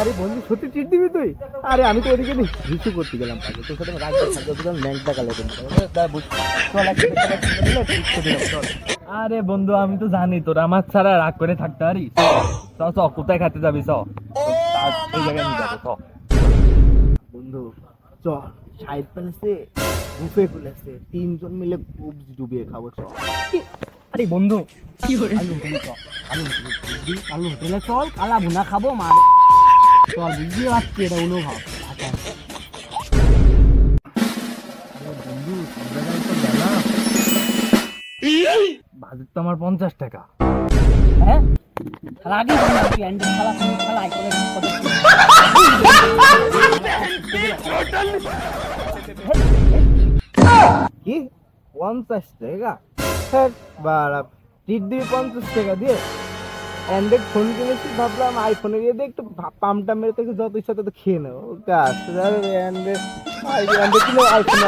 আরে বন্ধু সত্যি ট্রিট দিবি তুই? আরে আমি তো ওদিকে রিসিভ করতে গেলাম পাগে, তোর সাথে রাগ থাকবে তোর ল্যাংটা টাকা লেগে চল। আরে বন্ধু আমি তো জানি তোর আমার ছাড়া রাগ করে থাকতে পারিস। চ চ কোথায় খেতে যাবি চ, এই জায়গায় নিয়ে যাবো চ। বন্ধু চ, সাইড প্যালেসে বুফে খুলেছে, 3 জন মিলে খুব ডুবিয়ে খাবো চ। আরে বন্ধু কি করে আলু হোটেলে চ, আলু হোটেলে চল, কালা ভুনা খাবো মার চল, বুঝতে পারছি এটা অনুভব। বন্ধু বাজেট তো আমার 50 টাকা। হ্যাঁ আগে কি 50 টাকা? বাড়া টিট দিবি 50 টাকা দিয়ে? অ্যান্ড্রয়েড ফোন কিনেছি, ভাবলাম আইফোনে গিয়ে দিয়ে একটু পাম্পটা মেরে থেকে যত ইচ্ছা তত খেয়ে নেবো। অ্যান্ড্রয়েড কিনে আইফোন